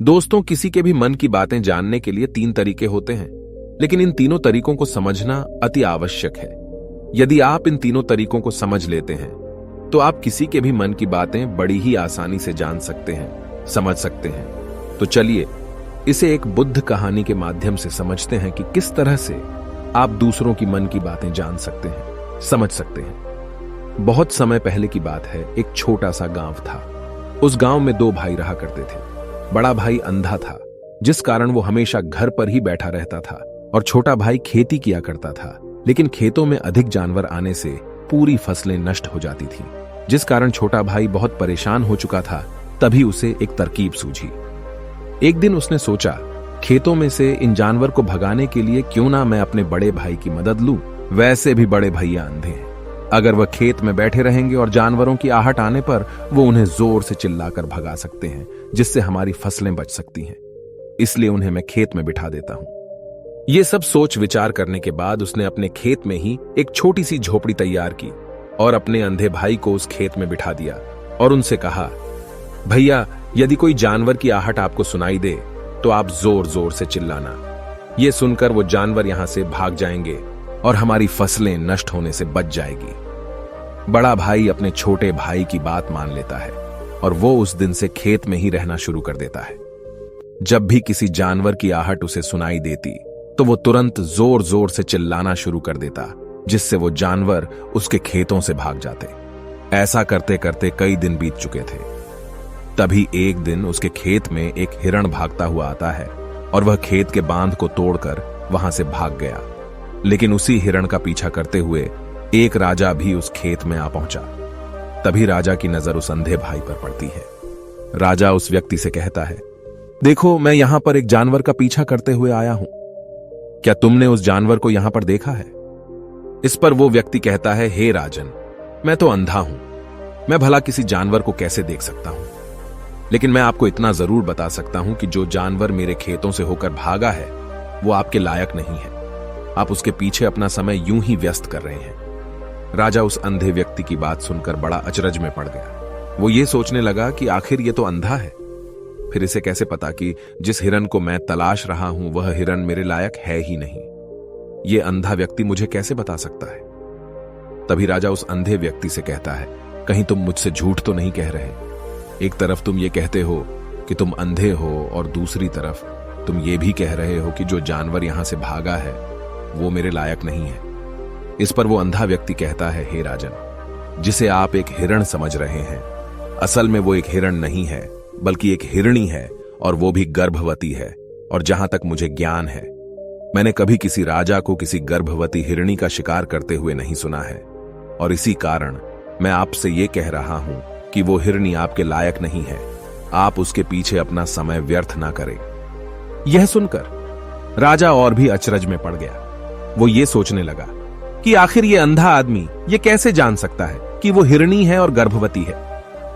दोस्तों, किसी के भी मन की बातें जानने के लिए 3 तरीके होते हैं, लेकिन इन तीनों तरीकों को समझना अति आवश्यक है। यदि आप इन तीनों तरीकों को समझ लेते हैं, तो आप किसी के भी मन की बातें बड़ी ही आसानी से जान सकते हैं, समझ सकते हैं। तो चलिए इसे एक बुद्ध कहानी के माध्यम से समझते हैं कि किस तरह से आप दूसरों की मन की बातें जान सकते हैं, समझ सकते हैं। बहुत समय पहले की बात है। एक छोटा सा गांव था। उस गांव में 2 भाई रहा करते थे। बड़ा भाई अंधा था, जिस कारण वो हमेशा घर पर ही बैठा रहता था, और छोटा भाई खेती किया करता था। लेकिन खेतों में अधिक जानवर आने से पूरी फसलें नष्ट हो जाती थीं, जिस कारण छोटा भाई बहुत परेशान हो चुका था। तभी उसे एक तरकीब सूझी। एक दिन उसने सोचा, खेतों में से इन जानवर को भगाने के लिए क्यों ना मैं अपने बड़े भाई की मदद लूं। वैसे भी बड़े भैया अंधे हैं। अगर वह खेत में बैठे रहेंगे और जानवरों की आहट आने पर वो उन्हें जोर से चिल्लाकर भगा सकते हैं, जिससे हमारी फसलें बच सकती हैं। इसलिए उन्हें मैं खेत में बिठा देता हूं। ये सब सोच विचार करने के बाद उसने अपने खेत में ही एक छोटी सी झोपड़ी तैयार की और अपने अंधे भाई को उस खेत में बिठा दिया और उनसे कहा, भैया, यदि कोई जानवर की आहट आपको सुनाई दे तो आप जोर जोर से चिल्लाना। ये सुनकर वो जानवर यहां से भाग जाएंगे और हमारी फसलें नष्ट होने से बच जाएगी। बड़ा भाई अपने छोटे भाई की बात मान लेता है और वो उस दिन से खेत में ही रहना शुरू कर देता है। जब भी किसी जानवर की आहट उसे सुनाई देती तो वो तुरंत जोर जोर से चिल्लाना शुरू कर देता, जिससे वो जानवर उसके खेतों से भाग जाते। ऐसा करते करते कई दिन बीत चुके थे। तभी एक दिन उसके खेत में एक हिरण भागता हुआ आता है और वह खेत के बांध को तोड़कर वहां से भाग गया। लेकिन उसी हिरण का पीछा करते हुए एक राजा भी उस खेत में आ पहुंचा। तभी राजा की नजर उस अंधे भाई पर पड़ती है। राजा उस व्यक्ति से कहता है, देखो, मैं यहां पर एक जानवर का पीछा करते हुए आया हूं। क्या तुमने उस जानवर को यहां पर देखा है? इस पर वो व्यक्ति कहता है, हे राजन, मैं तो अंधा हूं। मैं भला किसी जानवर को कैसे देख सकता हूं? लेकिन मैं आपको इतना जरूर बता सकता हूं कि जो जानवर मेरे खेतों से होकर भागा है वो आपके लायक नहीं है। आप उसके पीछे अपना समय यूं ही व्यस्त कर रहे हैं। राजा उस अंधे व्यक्ति की बात सुनकर बड़ा अचरज में पड़ गया। वो ये सोचने लगा कि आखिर ये तो अंधा है, फिर इसे कैसे पता कि जिस हिरन को मैं तलाश रहा हूं वह हिरन मेरे लायक है ही नहीं। ये अंधा व्यक्ति मुझे कैसे बता सकता है? तभी राजा उस अंधे व्यक्ति से कहता है, कहीं तुम मुझसे झूठ तो नहीं कह रहे? एक तरफ तुम ये कहते हो कि तुम अंधे हो और दूसरी तरफ तुम ये भी कह रहे हो कि जो जानवर यहां से भागा है वो मेरे लायक नहीं है। इस पर वो अंधा व्यक्ति कहता है, हे राजन, जिसे आप एक हिरण समझ रहे हैं, असल में वो एक हिरण नहीं है बल्कि एक हिरणी है, और वो भी गर्भवती है। और जहां तक मुझे ज्ञान है, मैंने कभी किसी राजा को किसी गर्भवती हिरणी का शिकार करते हुए नहीं सुना है। और इसी कारण मैं आपसे ये कह रहा हूं कि वो हिरणी आपके लायक नहीं है। आप उसके पीछे अपना समय व्यर्थ ना करें। यह सुनकर राजा और भी अचरज में पड़ गया। वो ये सोचने लगा कि आखिर ये अंधा आदमी ये कैसे जान सकता है कि वो हिरणी है और गर्भवती है।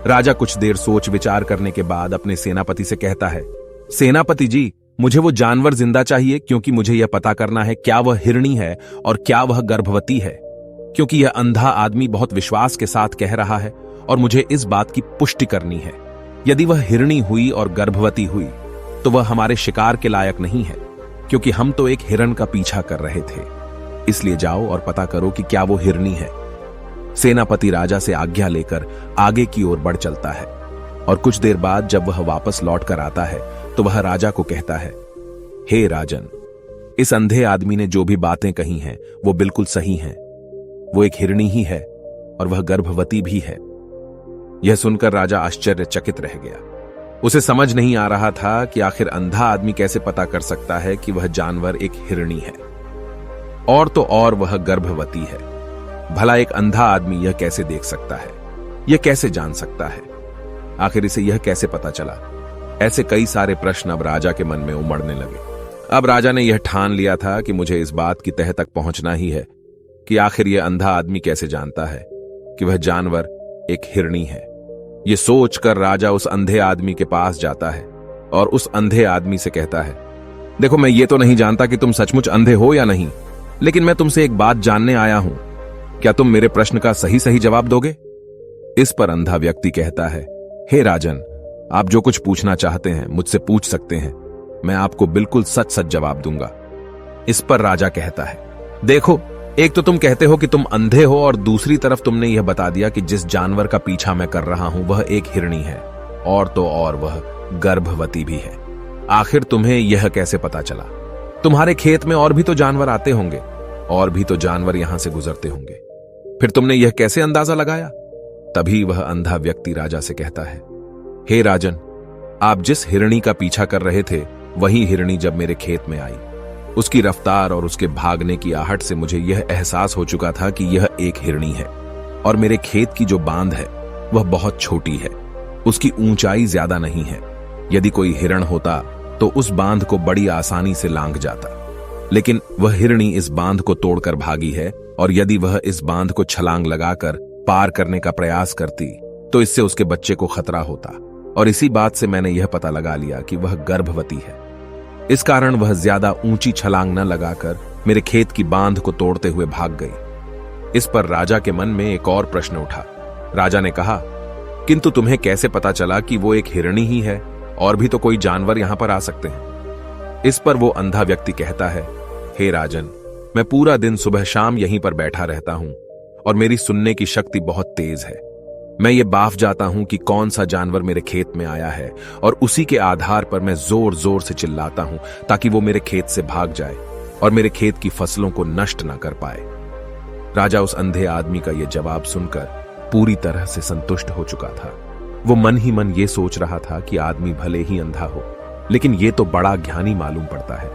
राजा कुछ देर सोच विचार करने के बाद अपने सेनापति से कहता है, सेनापति जी, मुझे वो जानवर जिंदा चाहिए, क्योंकि मुझे यह पता करना है क्या वह हिरणी है और क्या वह गर्भवती है। क्योंकि यह अंधा आदमी बहुत विश्वास के साथ कह रहा है और मुझे इस बात की पुष्टि करनी है। यदि वह हिरणी हुई और गर्भवती हुई तो वह हमारे शिकार के लायक नहीं है, क्योंकि हम तो एक हिरण का पीछा कर रहे थे। इसलिए जाओ और पता करो कि क्या वो हिरणी है। सेनापति राजा से आज्ञा लेकर आगे की ओर बढ़ चलता है, और कुछ देर बाद जब वह वापस लौट कर आता है तो वह राजा को कहता है, हे राजन, इस अंधे आदमी ने जो भी बातें कही हैं वो बिल्कुल सही हैं। वो एक हिरणी ही है और वह गर्भवती भी है। यह सुनकर राजा आश्चर्यचकित रह गया। उसे समझ नहीं आ रहा था कि आखिर अंधा आदमी कैसे पता कर सकता है कि वह जानवर एक हिरणी है, और तो और वह गर्भवती है। भला एक अंधा आदमी यह कैसे देख सकता है? यह कैसे जान सकता है? आखिर इसे यह कैसे पता चला? ऐसे कई सारे प्रश्न अब राजा के मन में उमड़ने लगे। अब राजा ने यह ठान लिया था कि मुझे इस बात की तह तक पहुंचना ही है कि आखिर यह अंधा आदमी कैसे जानता है कि वह जानवर एक हिरणी है। यह सोचकर राजा उस अंधे आदमी के पास जाता है और उस अंधे आदमी से कहता है, देखो, मैं ये तो नहीं जानता कि तुम सचमुच अंधे हो या नहीं, लेकिन मैं तुमसे एक बात जानने आया हूं। क्या तुम मेरे प्रश्न का सही सही जवाब दोगे? इस पर अंधा व्यक्ति कहता है, हे राजन, आप जो कुछ पूछना चाहते हैं मुझसे पूछ सकते हैं, मैं आपको बिल्कुल सच सच जवाब दूंगा। इस पर राजा कहता है, देखो, एक तो तुम कहते हो कि तुम अंधे हो और दूसरी तरफ तुमने यह बता दिया कि जिस जानवर का पीछा मैं कर रहा हूं वह एक हिरणी है, और तो और वह गर्भवती भी है। आखिर तुम्हें यह कैसे पता चला? तुम्हारे खेत में और भी तो जानवर आते होंगे, और भी तो जानवर यहां से गुजरते होंगे, फिर तुमने यह कैसे अंदाजा लगाया? तभी वह अंधा व्यक्ति राजा से कहता है, हे राजन, आप जिस हिरणी का पीछा कर रहे थे वही हिरणी जब मेरे खेत में आई, उसकी रफ्तार और उसके भागने की आहट से मुझे यह एहसास हो चुका था कि यह एक हिरणी है, और मेरे खेत की जो बांध है वह बहुत छोटी है, उसकी ऊंचाई ज्यादा नहीं है। यदि कोई हिरण होता तो उस बांध को बड़ी आसानी से लांघ जाता, लेकिन वह हिरणी इस बांध को तोड़कर भागी है, और यदि वह इस बांध को छलांग लगाकर पार करने का प्रयास करती तो इससे उसके बच्चे को खतरा होता, और इसी बात से मैंने यह पता लगा लिया कि वह गर्भवती है। इस कारण वह ज्यादा ऊंची छलांग न लगाकर मेरे खेत की बांध को तोड़ते हुए भाग गई। इस पर राजा के मन में एक और प्रश्न उठा। राजा ने कहा, किंतु तुम्हें कैसे पता चला कि वो एक हिरणी ही है, और भी तो कोई जानवर यहां पर आ सकते हैं? इस पर वो अंधा व्यक्ति कहता है, हे राजन, मैं पूरा दिन सुबह शाम यहीं पर बैठा रहता हूं, और मेरी सुनने की शक्ति बहुत तेज है। मैं ये बाफ जाता हूं कि कौन सा जानवर मेरे खेत में आया है, और उसी के आधार पर मैं जोर जोर से चिल्लाता हूं ताकि वो मेरे खेत से भाग जाए और मेरे खेत की फसलों को नष्ट ना कर पाए। राजा उस अंधे आदमी का यह जवाब सुनकर पूरी तरह से संतुष्ट हो चुका था। वो मन ही मन ये सोच रहा था कि आदमी भले ही अंधा हो, लेकिन ये तो बड़ा ज्ञानी मालूम पड़ता है।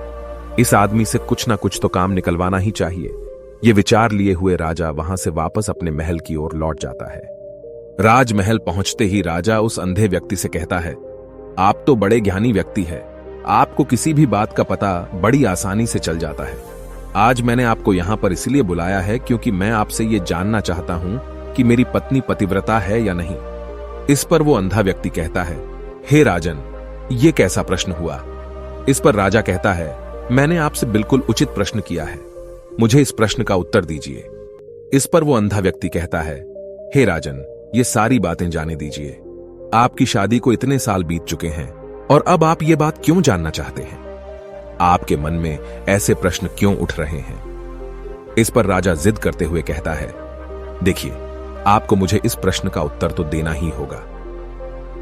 इस आदमी से कुछ ना कुछ तो काम निकलवाना ही चाहिए। ये विचार लिए हुए राजा वहां से वापस अपने महल की ओर लौट जाता है। राजमहल पहुंचते ही राजा उस अंधे व्यक्ति से कहता है, आप तो बड़े ज्ञानी व्यक्ति हैं, आपको किसी भी बात का पता बड़ी आसानी से चल जाता है। आज मैंने आपको यहां पर इसलिए बुलाया है क्योंकि मैं आपसे ये जानना चाहता हूं कि मेरी पत्नी पतिव्रता है या नहीं। इस पर वो अंधा व्यक्ति कहता है, हे राजन, ये कैसा प्रश्न हुआ? इस पर राजा कहता है, मैंने आपसे बिल्कुल उचित प्रश्न किया है, मुझे इस प्रश्न का उत्तर दीजिए। इस पर वो अंधा व्यक्ति कहता है, हे राजन, ये सारी बातें जाने दीजिए। आपकी शादी को इतने साल बीत चुके हैं, और अब आप ये बात क्यों जानना चाहते हैं? आपके मन में ऐसे प्रश्न क्यों उठ रहे हैं? इस पर राजा जिद करते हुए कहता है, देखिए, आपको मुझे इस प्रश्न का उत्तर तो देना ही होगा।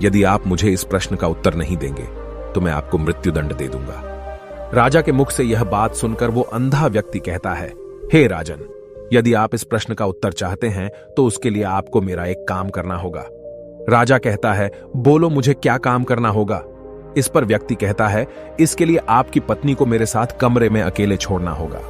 यदि आप मुझे इस प्रश्न का उत्तर नहीं देंगे तो मैं आपको मृत्युदंड दे दूंगा। राजा के मुख से यह बात सुनकर वो अंधा व्यक्ति कहता है, हे राजन, यदि आप इस प्रश्न का उत्तर चाहते हैं तो उसके लिए आपको मेरा एक काम करना होगा। राजा कहता है, बोलो, मुझे क्या काम करना होगा? इस पर व्यक्ति कहता है, इसके लिए आपकी पत्नी को मेरे साथ कमरे में अकेले छोड़ना होगा।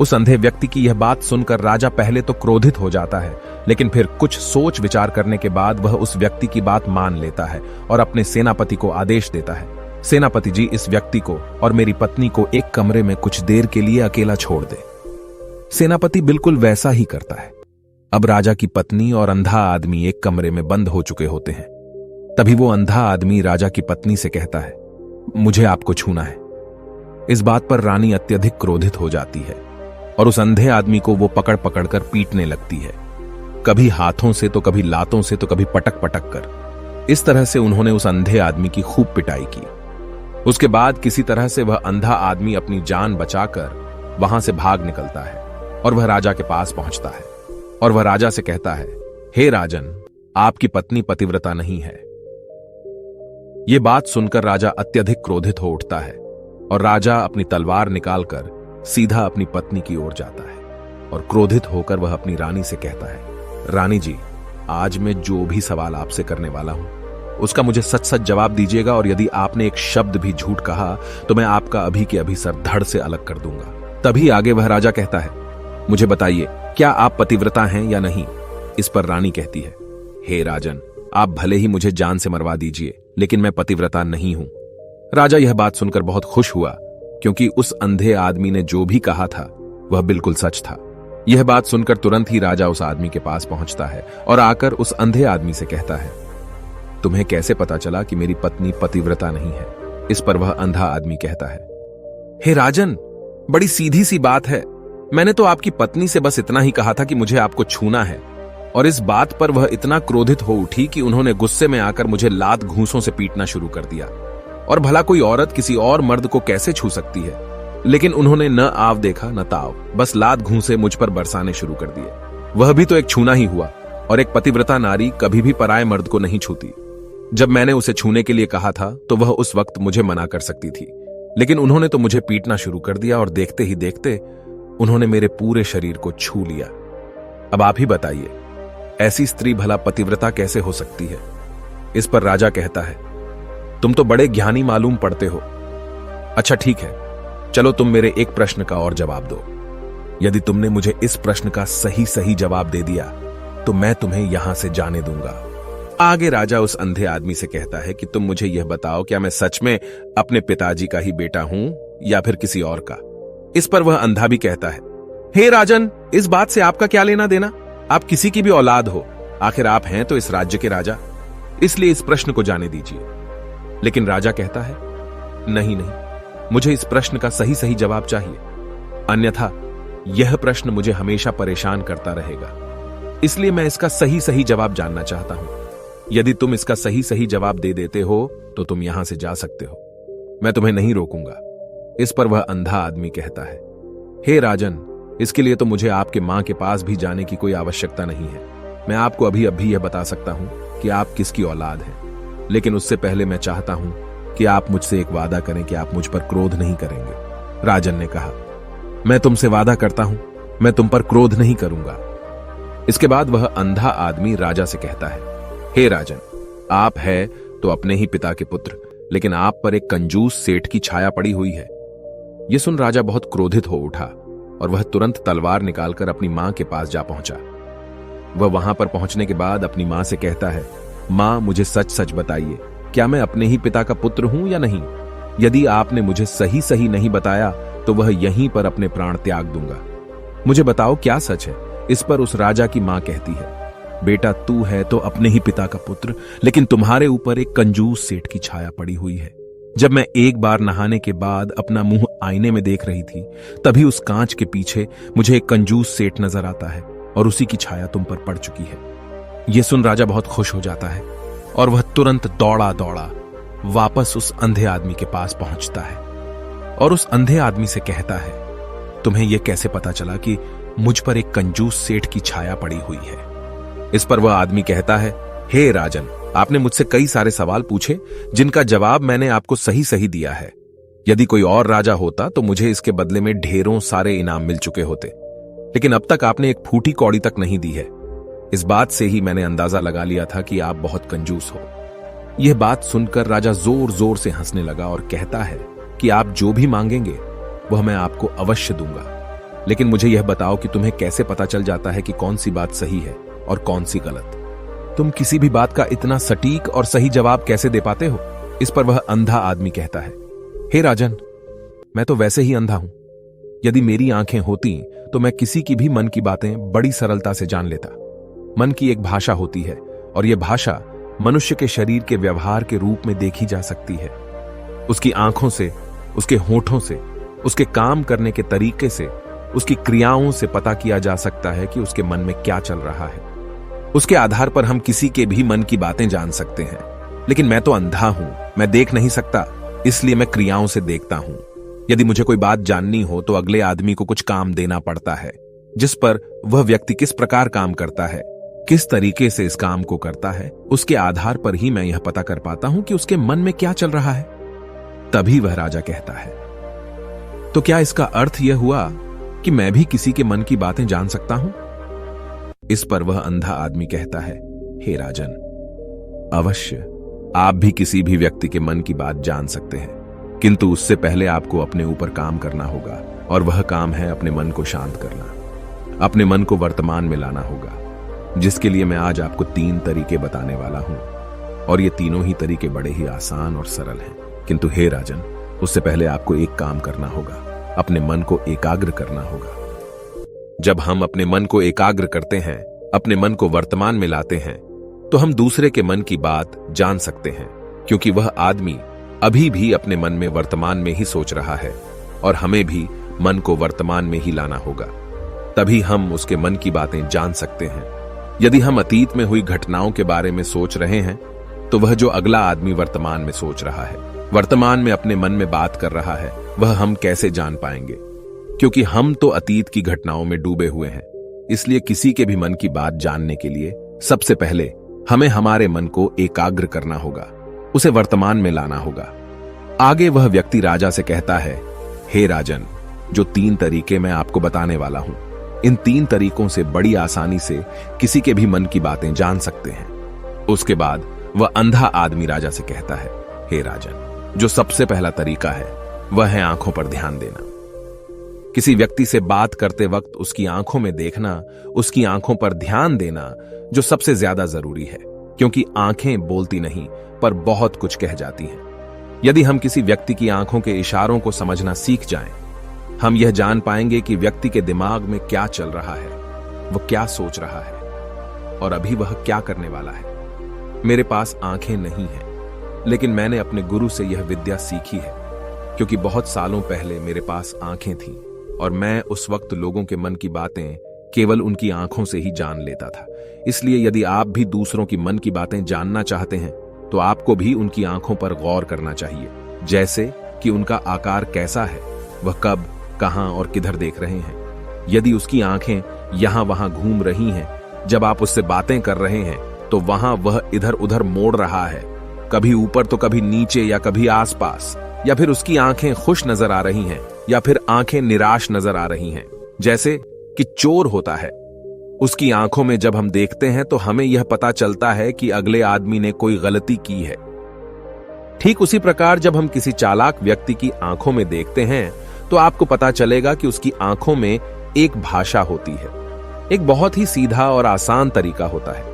उस अंधे व्यक्ति की यह बात सुनकर राजा पहले तो क्रोधित हो जाता है, लेकिन फिर कुछ सोच विचार करने के बाद वह उस व्यक्ति की बात मान लेता है और अपने सेनापति को आदेश देता है, सेनापति जी, इस व्यक्ति को और मेरी पत्नी को एक कमरे में कुछ देर के लिए अकेला छोड़ दे। सेनापति बिल्कुल वैसा ही करता है। अब राजा की पत्नी और अंधा आदमी एक कमरे में बंद हो चुके होते हैं। तभी वो अंधा आदमी राजा की पत्नी से कहता है, मुझे आपको छूना है। इस बात पर रानी अत्यधिक क्रोधित हो जाती है और उस अंधे आदमी को वो पकड़ पकड़ कर पीटने लगती है, कभी हाथों से तो कभी लातों से तो कभी पटक पटक कर। इस तरह से उन्होंने उस अंधे आदमी की खूब पिटाई की। उसके बाद किसी तरह से वह अंधा आदमी अपनी जान बचाकर वहां से भाग निकलता है और वह राजा के पास पहुंचता है और वह राजा से कहता है, हे राजन, आपकी पत्नी पतिव्रता नहीं है। यह बात सुनकर राजा अत्यधिक क्रोधित हो उठता है और राजा अपनी तलवार निकालकर सीधा अपनी पत्नी की ओर जाता है और क्रोधित होकर वह अपनी रानी से कहता है, रानी जी, आज मैं जो भी सवाल आपसे करने वाला हूं उसका मुझे सच सच जवाब दीजिएगा, और यदि आपने एक शब्द भी झूठ कहा तो मैं आपका अभी के अभी सर धड़ से अलग कर दूंगा। तभी आगे वह राजा कहता है, मुझे बताइए, क्या आप पतिव्रता हैं या नहीं? इस पर रानी कहती है, हे राजन, आप भले ही मुझे जान से मरवा दीजिए, लेकिन मैं पतिव्रता नहीं हूं। राजा यह बात सुनकर बहुत खुश हुआ, क्योंकि उस अंधे आदमी ने जो भी कहा था वह बिल्कुल सच था। यह बात सुनकर तुरंत ही राजा उस आदमी के पास पहुंचता है और आकर उस अंधे आदमी से कहता है, तुम्हें कैसे पता चला कि मेरी पत्नी पतिव्रता नहीं है? इस पर वह अंधा आदमी कहता है, हे राजन, बड़ी सीधी सी बात है। मैंने तो आपकी पत्नी से बस इतना ही कहा था कि मुझे आपको छूना है, और इस बात पर वह इतना क्रोधित हो उठी कि उन्होंने गुस्से में आकर मुझे लात घूंसों से पीटना शुरू कर दिया। और भला कोई औरत किसी और मर्द को कैसे छू सकती है, लेकिन उन्होंने न आव देखा न ताव, बस लात घूंसे मुझ पर बरसाने शुरू कर दिए। वह भी तो एक छूना ही हुआ, और एक पतिव्रता नारी कभी भी पराये मर्द को नहीं छूती। जब मैंने उसे छूने के लिए कहा था तो वह उस वक्त मुझे मना कर सकती थी, लेकिन उन्होंने तो मुझे पीटना शुरू कर दिया और देखते ही देखते उन्होंने मेरे पूरे शरीर को छू लिया। अब आप ही बताइए, ऐसी स्त्री भला पतिव्रता कैसे हो सकती है? इस पर राजा कहता है, तुम तो बड़े ज्ञानी मालूम पड़ते हो। अच्छा ठीक है, चलो तुम मेरे एक प्रश्न का और जवाब दो। यदि तुमने मुझे इस प्रश्न का सही सही जवाब दे दिया तो मैं तुम्हें यहां से जाने दूंगा। आगे राजा उस अंधे आदमी से कहता है कि तुम मुझे यह बताओ, क्या मैं सच में अपने पिताजी का ही बेटा हूं या फिर किसी और का? इस पर वह अंधा भी कहता है, हे राजन, इस बात से आपका क्या लेना देना? आप किसी की भी औलाद हो, आखिर आप हैं तो इस राज्य के राजा, इसलिए इस प्रश्न को जाने दीजिए। लेकिन राजा कहता है, नहीं नहीं, मुझे इस प्रश्न का सही सही जवाब चाहिए, अन्यथा यह प्रश्न मुझे हमेशा परेशान करता रहेगा। इसलिए मैं इसका सही सही जवाब जानना चाहता हूं। यदि तुम इसका सही सही जवाब दे देते हो तो तुम यहां से जा सकते हो, मैं तुम्हें नहीं रोकूंगा। इस पर वह अंधा आदमी कहता है, हे राजन, इसके लिए तो मुझे आपके मां के पास भी जाने की कोई आवश्यकता नहीं है। मैं आपको अभी अभी यह बता सकता हूं कि आप किसकी औलाद हैं, लेकिन उससे पहले मैं चाहता हूं कि आप मुझसे एक वादा करें कि आप मुझ पर क्रोध नहीं करेंगे। राजन ने कहा, मैं तुमसे वादा करता हूं, मैं तुम पर क्रोध नहीं करूंगा। इसके बाद वह अंधा आदमी राजा से कहता है, हे राजन, आप है तो अपने ही पिता के पुत्र, लेकिन आप पर एक कंजूस सेठ की छाया पड़ी हुई है। यह सुन राजा बहुत क्रोधित हो उठा और वह तुरंत तलवार निकालकर अपनी मां के पास जा पहुंचा। वह वहां पर पहुंचने के बाद अपनी मां से कहता है, मां, मुझे सच सच बताइए, क्या मैं अपने ही पिता का पुत्र हूं या नहीं? यदि आपने मुझे सही सही नहीं बताया तो वह यहीं पर अपने प्राण त्याग दूंगा। मुझे बताओ, क्या सच है? इस पर उस राजा की मां कहती है, बेटा, तू है तो अपने ही पिता का पुत्र, लेकिन तुम्हारे ऊपर एक कंजूस सेठ की छाया पड़ी हुई है। जब मैं एक बार नहाने के बाद अपना मुंह आईने में देख रही थी, तभी उस कांच के पीछे मुझे एक कंजूस सेठ नजर आता है और उसी की छाया तुम पर पड़ चुकी है। यह सुन राजा बहुत खुश हो जाता है और वह तुरंत दौड़ा दौड़ा वापस उस अंधे आदमी के पास पहुंचता है और उस अंधे आदमी से कहता है, तुम्हें यह कैसे पता चला कि मुझ पर एक कंजूस सेठ की छाया पड़ी हुई है? इस पर वह आदमी कहता है, हे राजन, आपने मुझसे कई सारे सवाल पूछे जिनका जवाब मैंने आपको सही सही दिया है। यदि कोई और राजा होता तो मुझे इसके बदले में ढेरों सारे इनाम मिल चुके होते, लेकिन अब तक आपने एक फूटी कौड़ी तक नहीं दी है। इस बात से ही मैंने अंदाजा लगा लिया था कि आप बहुत कंजूस हो। यह बात सुनकर राजा जोर जोर से हंसने लगा और कहता है कि आप जो भी मांगेंगे वह मैं आपको अवश्य दूंगा, लेकिन मुझे यह बताओ कि तुम्हें कैसे पता चल जाता है कि कौन सी बात सही है और कौन सी गलत? तुम किसी भी बात का इतना सटीक और सही जवाब कैसे दे पाते हो? इस पर वह अंधा आदमी कहता है, हे राजन, मैं तो वैसे ही अंधा हूं। यदि मेरी आंखें होती तो मैं किसी की भी मन की बातें बड़ी सरलता से जान लेता। मन की एक भाषा होती है और यह भाषा मनुष्य के शरीर के व्यवहार के रूप में देखी जा सकती है। उसकी आंखों से, उसके होठों से, उसके काम करने के तरीके से, उसकी क्रियाओं से पता किया जा सकता है कि उसके मन में क्या चल रहा है। उसके आधार पर हम किसी के भी मन की बातें जान सकते हैं, लेकिन मैं तो अंधा हूं, मैं देख नहीं सकता, इसलिए मैं क्रियाओं से देखता हूं। यदि मुझे कोई बात जाननी हो तो अगले आदमी को कुछ काम देना पड़ता है, जिस पर वह व्यक्ति किस प्रकार काम करता है, किस तरीके से इस काम को करता है, उसके आधार पर ही मैं यह पता कर पाता हूं कि उसके मन में क्या चल रहा है। तभी वह राजा कहता है, तो क्या इसका अर्थ यह हुआ कि मैं भी किसी के मन की बातें जान सकता हूं? इस पर वह अंधा आदमी कहता है, हे राजन, अवश्य आप भी किसी भी व्यक्ति के मन की बात जान सकते हैं, किंतु उससे पहले आपको अपने ऊपर काम करना होगा, और वह काम है अपने मन को शांत करना, अपने मन को वर्तमान में लाना होगा, जिसके लिए मैं आज आपको 3 तरीके बताने वाला हूं। और ये तीनों ही तरीके बड़े ही आसान और सरल हैं, किंतु हे राजन, उससे पहले आपको एक काम करना होगा, अपने मन को एकाग्र करना होगा। जब हम अपने मन को एकाग्र करते हैं, अपने मन को वर्तमान में लाते हैं, तो हम दूसरे के मन की बात जान सकते हैं, क्योंकि वह आदमी अभी भी अपने मन में वर्तमान में ही सोच रहा है, और हमें भी मन को वर्तमान में ही लाना होगा। तभी हम उसके मन की बातें जान सकते हैं। यदि हम अतीत में हुई घटनाओं के बारे में सोच रहे हैं तो वह जो अगला आदमी वर्तमान में सोच रहा है, वर्तमान में अपने मन में बात कर रहा है, वह हम कैसे जान पाएंगे? क्योंकि हम तो अतीत की घटनाओं में डूबे हुए हैं। इसलिए किसी के भी मन की बात जानने के लिए सबसे पहले हमें हमारे मन को एकाग्र करना होगा, उसे वर्तमान में लाना होगा। आगे वह व्यक्ति राजा से कहता है, हे राजन, जो 3 तरीके मैं आपको बताने वाला हूं, इन 3 तरीकों से बड़ी आसानी से किसी के भी मन की बातें जान सकते हैं। उसके बाद वह अंधा आदमी राजा से कहता है, हे राजन, जो सबसे पहला तरीका है वह है आंखों पर ध्यान देना। किसी व्यक्ति से बात करते वक्त उसकी आंखों में देखना, उसकी आंखों पर ध्यान देना जो सबसे ज्यादा जरूरी है, क्योंकि आंखें बोलती नहीं पर बहुत कुछ कह जाती हैं। यदि हम किसी व्यक्ति की आंखों के इशारों को समझना सीख जाएं, हम यह जान पाएंगे कि व्यक्ति के दिमाग में क्या चल रहा है, वह क्या सोच रहा है और अभी वह क्या करने वाला है। मेरे पास आंखें नहीं हैं, लेकिन मैंने अपने गुरु से यह विद्या सीखी है, क्योंकि बहुत सालों पहले मेरे पास आंखें थीं और मैं उस वक्त लोगों के मन की बातें केवल उनकी आंखों से ही जान लेता था। इसलिए यदि आप भी दूसरों की मन की बातें जानना चाहते हैं तो आपको भी उनकी आंखों पर गौर करना चाहिए, जैसे कि उनका आकार कैसा है, वह कब, कहां और किधर देख रहे हैं। यदि उसकी आंखें यहां वहां घूम रही हैं, जब आप उससे बातें कर रहे हैं तो वहां वह इधर उधर मोड़ रहा है, कभी ऊपर तो कभी नीचे या कभी आसपास, या फिर उसकी आंखें खुश नजर आ रही हैं या फिर आंखें निराश नजर आ रही हैं, जैसे कि चोर होता है। उसकी आंखों में जब हम देखते हैं तो हमें यह पता चलता है कि अगले आदमी ने कोई गलती की है। ठीक उसी प्रकार जब हम किसी चालाक व्यक्ति की आंखों में देखते हैं तो आपको पता चलेगा कि उसकी आंखों में एक भाषा होती है। एक बहुत ही सीधा और आसान तरीका होता है।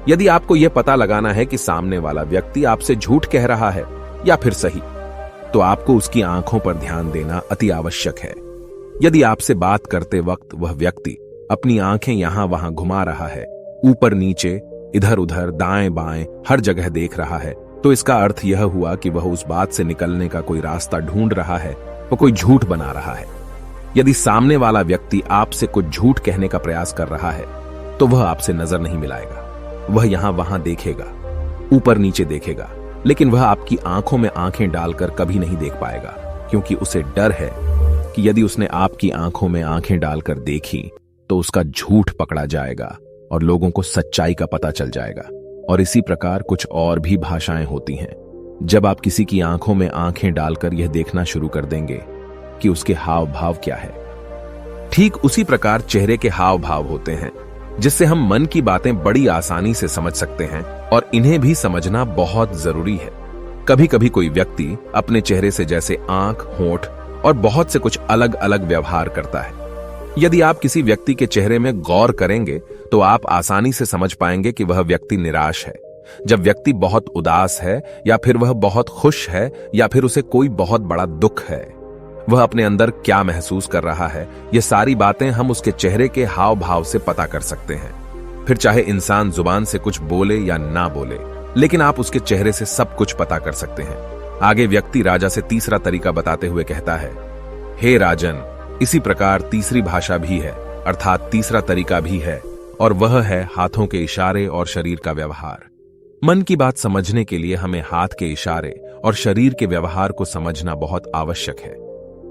यदि आपको यह पता लगाना है कि सामने वाला व्यक्ति आपसे झूठ कह रहा है या फिर सही, तो आपको उसकी आंखों पर ध्यान देना अति आवश्यक है। यदि आपसे बात करते वक्त वह व्यक्ति अपनी आंखें यहां वहां घुमा रहा है, ऊपर नीचे, इधर उधर, दाएं बाएं, हर जगह देख रहा है, तो इसका अर्थ यह हुआ कि वह उस बात से निकलने का कोई रास्ता ढूंढ रहा है, वह कोई झूठ बना रहा है। यदि सामने वाला व्यक्ति आपसे कुछ झूठ कहने का प्रयास कर रहा है तो वह आपसे नजर नहीं मिलाएगा। वह यहां वहां देखेगा, ऊपर नीचे देखेगा, लेकिन वह आपकी आंखों में आंखें डालकर कभी नहीं देख पाएगा, क्योंकि उसे डर है कि यदि उसने आपकी आंखों में आंखें डालकर देखी तो उसका झूठ पकड़ा जाएगा और लोगों को सच्चाई का पता चल जाएगा। और इसी प्रकार कुछ और भी भाषाएं होती हैं। जब आप किसी की आंखों में आंखें डालकर यह देखना शुरू कर देंगे कि उसके हाव भाव क्या है, ठीक उसी प्रकार चेहरे के हाव भाव होते हैं, जिससे हम मन की बातें बड़ी आसानी से समझ सकते हैं और इन्हें भी समझना बहुत जरूरी है। कभी कभी कोई व्यक्ति अपने चेहरे से जैसे आंख, होंठ और बहुत से कुछ अलग अलग व्यवहार करता है। यदि आप किसी व्यक्ति के चेहरे में गौर करेंगे तो आप आसानी से समझ पाएंगे कि वह व्यक्ति निराश है, जब व्यक्ति बहुत उदास है, या फिर वह बहुत खुश है, या फिर उसे कोई बहुत बड़ा दुख है। वह अपने अंदर क्या महसूस कर रहा है, ये सारी बातें हम उसके चेहरे के हाव भाव से पता कर सकते हैं। फिर चाहे इंसान जुबान से कुछ बोले या ना बोले, लेकिन आप उसके चेहरे से सब कुछ पता कर सकते हैं। आगे व्यक्ति राजा से तीसरा तरीका बताते हुए कहता है, हे राजन, इसी प्रकार तीसरी भाषा भी है, अर्थात तीसरा तरीका भी है, और वह है हाथों के इशारे और शरीर का व्यवहार। मन की बात समझने के लिए हमें हाथ के इशारे और शरीर के व्यवहार को समझना बहुत आवश्यक है।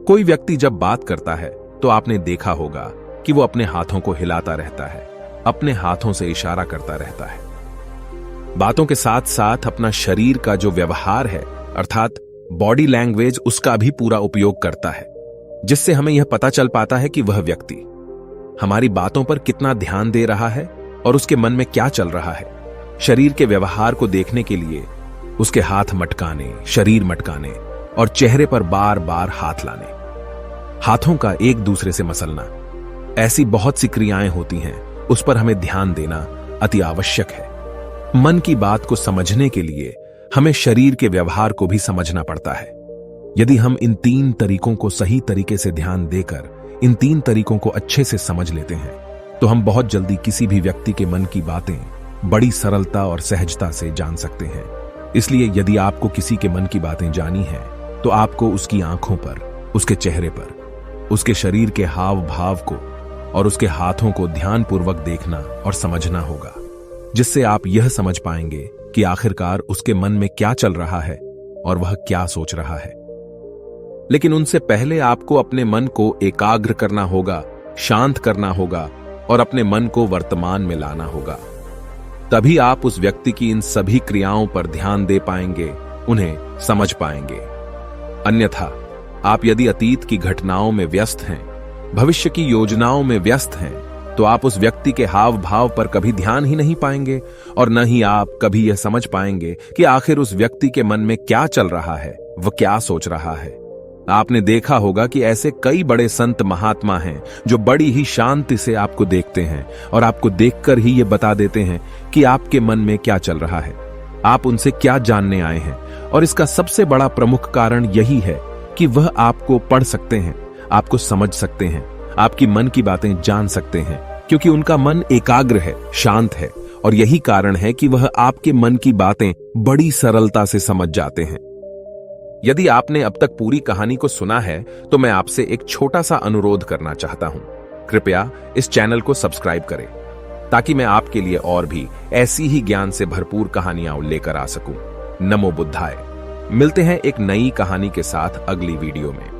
कोई व्यक्ति जब बात करता है तो आपने देखा होगा कि वो अपने हाथों को हिलाता रहता है, अपने हाथों से इशारा करता रहता है। बातों के साथ साथ अपना शरीर का जो व्यवहार है, अर्थात बॉडी लैंग्वेज, उसका भी पूरा उपयोग करता है, जिससे हमें यह पता चल पाता है कि वह व्यक्ति हमारी बातों पर कितना ध्यान दे रहा है और उसके मन में क्या चल रहा है। शरीर के व्यवहार को देखने के लिए उसके हाथ मटकाने, शरीर मटकाने और चेहरे पर बार बार हाथ लाने, हाथों का एक दूसरे से मसलना, ऐसी बहुत सी क्रियाएं होती हैं, उस पर हमें ध्यान देना अति आवश्यक है। मन की बात को समझने के लिए हमें शरीर के व्यवहार को भी समझना पड़ता है। यदि हम इन 3 तरीकों को सही तरीके से ध्यान देकर इन 3 तरीकों को अच्छे से समझ लेते हैं तो हम बहुत जल्दी किसी भी व्यक्ति के मन की बातें बड़ी सरलता और सहजता से जान सकते हैं। इसलिए यदि आपको किसी के मन की बातें जानी है तो आपको उसकी आंखों पर, उसके चेहरे पर, उसके शरीर के हाव भाव को और उसके हाथों को ध्यानपूर्वक देखना और समझना होगा, जिससे आप यह समझ पाएंगे कि आखिरकार उसके मन में क्या चल रहा है और वह क्या सोच रहा है। लेकिन उनसे पहले आपको अपने मन को एकाग्र करना होगा, शांत करना होगा और अपने मन को वर्तमान में लाना होगा। तभी आप उस व्यक्ति की इन सभी क्रियाओं पर ध्यान दे पाएंगे, उन्हें समझ पाएंगे। अन्यथा आप यदि अतीत की घटनाओं में व्यस्त हैं, भविष्य की योजनाओं में व्यस्त हैं, तो आप उस व्यक्ति के हाव भाव पर कभी ध्यान ही नहीं पाएंगे और न ही आप कभी यह समझ पाएंगे कि आखिर उस व्यक्ति के मन में क्या चल रहा है, वह क्या सोच रहा है। आपने देखा होगा कि ऐसे कई बड़े संत महात्मा हैं जो बड़ी ही शांति से आपको देखते हैं और आपको देखकर ही ये बता देते हैं कि आपके मन में क्या चल रहा है, आप उनसे क्या जानने आए हैं। और इसका सबसे बड़ा प्रमुख कारण यही है कि वह आपको पढ़ सकते हैं, आपको समझ सकते हैं, आपकी मन की बातें जान सकते हैं, क्योंकि उनका मन एकाग्र है, शांत है। और यही कारण है कि वह आपके मन की बातें बड़ी सरलता से समझ जाते हैं। यदि आपने अब तक पूरी कहानी को सुना है तो मैं आपसे एक छोटा सा अनुरोध करना चाहता हूं। कृपया इस चैनल को सब्सक्राइब करें ताकि मैं आपके लिए और भी ऐसी ही ज्ञान से भरपूर कहानियां लेकर आ सकूं। नमो बुद्धाय। मिलते हैं एक नई कहानी के साथ अगली वीडियो में।